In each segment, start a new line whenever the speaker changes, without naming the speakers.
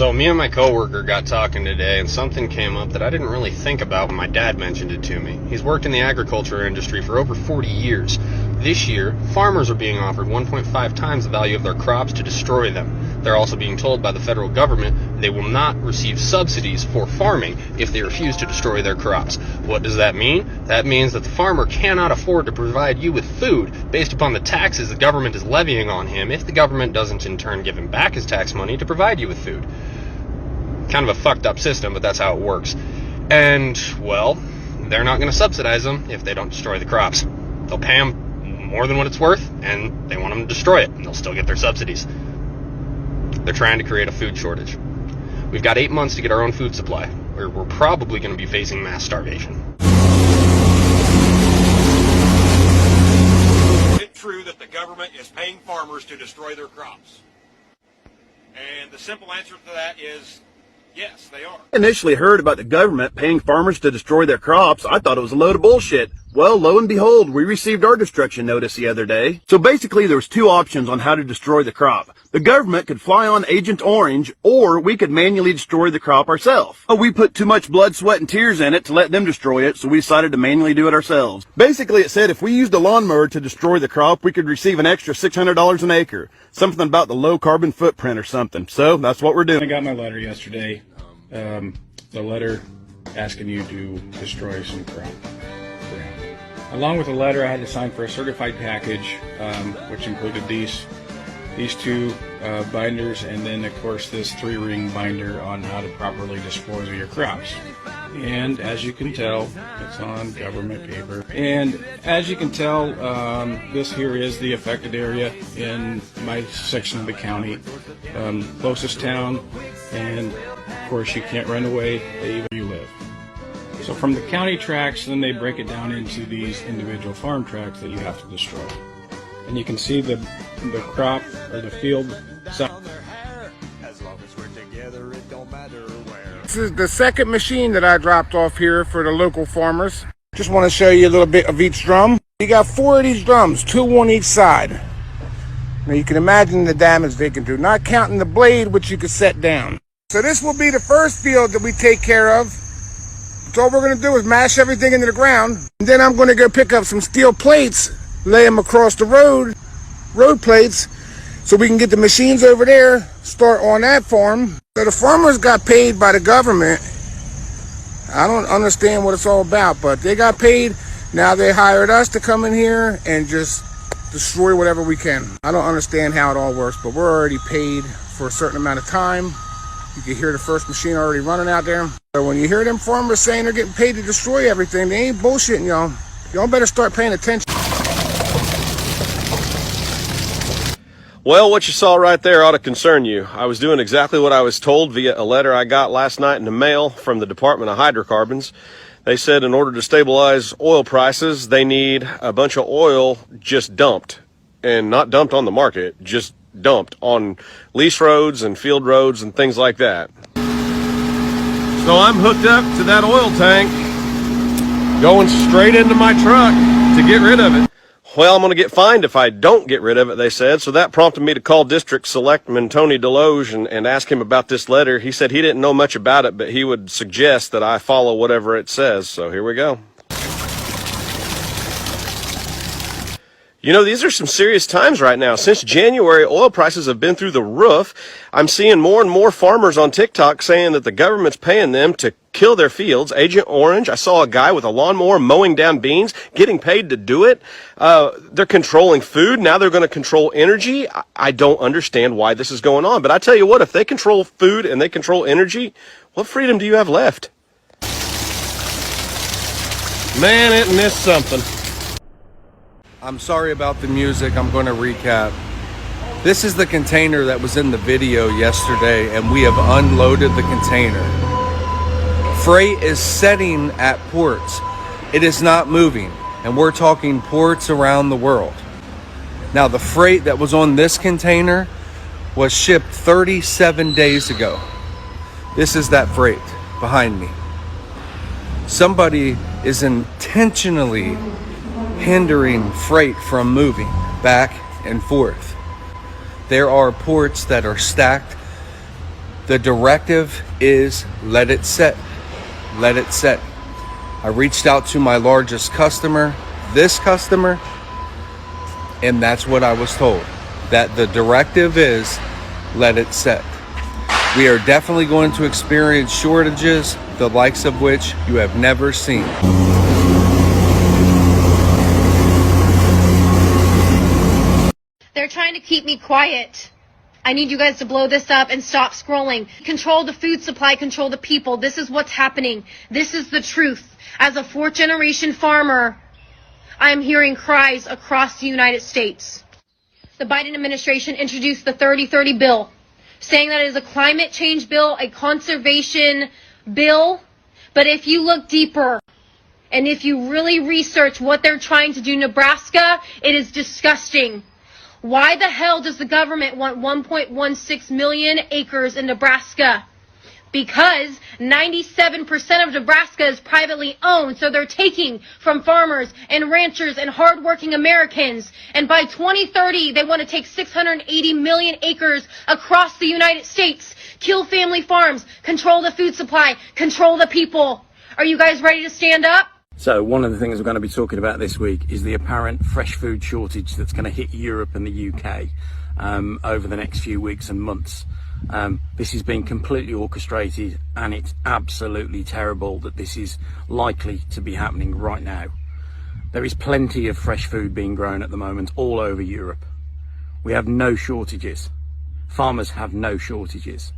So me and my coworker got talking today, and something came up that I didn't really think about when my dad mentioned it to me. He's worked in the agriculture industry for over 40 years. This year, farmers are being offered 1.5 times the value of their crops to destroy them. They're also being told by the federal government they will not receive subsidies for farming if they refuse to destroy their crops. What does that mean? That means that the farmer cannot afford to provide you with food based upon the taxes the government is levying on him if the government doesn't in turn give him back his tax money to provide you with food. Kind of a fucked up system, but that's how it works. And, well, they're not going to subsidize them if they don't destroy the crops. They'll pay them more than what it's worth, and they want them to destroy it, and they'll still get their subsidies. They're trying to create a food shortage. We've got 8 months to get our own food supply, or we're probably going to be facing mass starvation.
Is it true that the government is paying farmers to destroy their crops? And the simple answer to that is yes, they are.
Initially heard about the government paying farmers to destroy their crops, I thought it was a load of bullshit. Well, lo and behold, we received our destruction notice the other day. So basically there was two options on how to destroy the crop. The government could fly on Agent Orange, or we could manually destroy the crop ourselves. Oh, we put too much blood, sweat, and tears in it to let them destroy it, so we decided to manually do it ourselves. Basically, it said if we used a lawnmower to destroy the crop, we could receive an extra $600 an acre. Something about the low carbon footprint or something. So that's what we're doing.
I got my letter yesterday. The letter asking you to destroy some crop. Along with the letter, I had to sign for a certified package, which included these two binders, and then of course this 3-ring binder on how to properly dispose of your crops. And as you can tell, it's on government paper. And as you can tell, this here is the affected area in my section of the county, closest town, and of course you can't run away where you live. So from the county tracts, then they break it down into these individual farm tracts that you have to destroy. And you can see the crop or the field.
This is the second machine that I dropped off here for the local farmers. Just want to show you a little bit of each drum. You got 4 of these drums, 2 on each side. Now you can imagine the damage they can do, not counting the blade which you can set down. So this will be the first field that we take care of. So all we're going to do is mash everything into the ground. And then I'm going to go pick up some steel plates, lay them across the road plates, so we can get the machines over there, start on that farm. So the farmers got paid by the government. I don't understand what it's all about, but they got paid. Now they hired us to come in here and just destroy whatever we can. I don't understand how it all works, but we're already paid for a certain amount of time. You can hear the first machine already running out there. So when you hear them farmers saying they're getting paid to destroy everything, they ain't bullshitting y'all. Y'all better start paying attention.
Well, what you saw right there ought to concern you. I was doing exactly what I was told via a letter I got last night in the mail from the Department of Hydrocarbons. They said in order to stabilize oil prices, they need a bunch of oil just dumped. And not dumped on the market, just dumped on lease roads and field roads and things like that. So I'm hooked up to that oil tank, going straight into my truck to get rid of it. Well, I'm going to get fined if I don't get rid of it, they said. So that prompted me to call District Selectman Tony Deloge and ask him about this letter. He said he didn't know much about it, but he would suggest that I follow whatever it says. So here we go. You know, these are some serious times right now. Since January, oil prices have been through the roof. I'm seeing more and more farmers on TikTok saying that the government's paying them to kill their fields. Agent Orange, I saw a guy with a lawnmower mowing down beans, getting paid to do it. They're controlling food. Now they're going to control energy. I don't understand why this is going on. But I tell you what, if they control food and they control energy, what freedom do you have left? Man, isn't this something?
I'm sorry about the music. I'm going to recap. This is the container that was in the video yesterday, and we have unloaded the container. Freight is setting at ports. It is not moving, and we're talking ports around the world. Now, the freight that was on this container was shipped 37 days ago. This is that freight behind me. Somebody is intentionally hindering freight from moving back and forth. There are ports that are stacked The directive is let it set. Let it set. I reached out to my largest customer, this customer, and that's what I was told. That the directive is let it set. We are definitely going to experience shortages, the likes of which you have never seen.
They're trying to keep me quiet. I need you guys to blow this up and stop scrolling. Control the food supply, control the people. This is what's happening. This is the truth. As a fourth-generation farmer, I am hearing cries across the United States. The Biden administration introduced the 30-30 bill, saying that it is a climate change bill, a conservation bill. But if you look deeper, and if you really research what they're trying to do in Nebraska, it is disgusting. Why the hell does the government want 1.16 million acres in Nebraska? Because 97% of Nebraska is privately owned, so they're taking from farmers and ranchers and hardworking Americans. And by 2030, they want to take 680 million acres across the United States, kill family farms, control the food supply, control the people. Are you guys ready to stand up?
So one of the things we're going to be talking about this week is the apparent fresh food shortage that's going to hit Europe and the UK over the next few weeks and months. This has been completely orchestrated, and it's absolutely terrible that this is likely to be happening right now. There is plenty of fresh food being grown at the moment all over Europe. We have no shortages. Farmers have no shortages,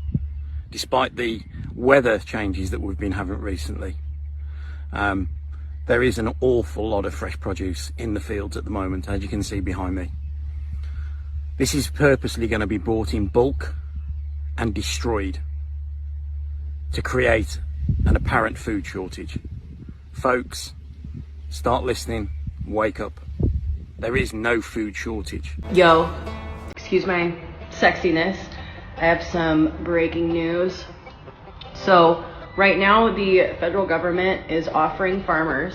despite the weather changes that we've been having recently. There is an awful lot of fresh produce in the fields at the moment, as you can see behind me. This is purposely going to be bought in bulk and destroyed to create an apparent food shortage. Folks, start listening, wake up. There is no food shortage.
Yo, excuse my sexiness. I have some breaking news. So, right now, the federal government is offering farmers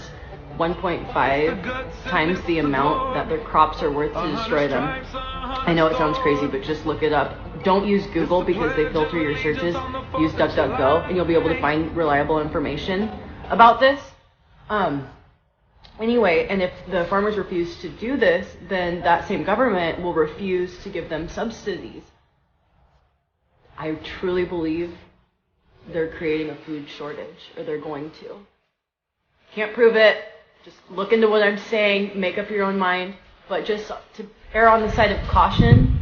1.5 times the amount that their crops are worth to destroy them. I know it sounds crazy, but just look it up. Don't use Google because they filter your searches. Use DuckDuckGo and you'll be able to find reliable information about this. Anyway, and if the farmers refuse to do this, then that same government will refuse to give them subsidies. I truly believe they're creating a food shortage, or they're going to. Can't prove it. Just look into what I'm saying, make up your own mind. But just to err on the side of caution,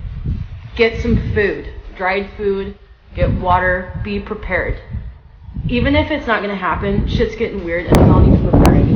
get some food, dried food, get water, be prepared. Even if it's not going to happen, shit's getting weird and we all need to prepare.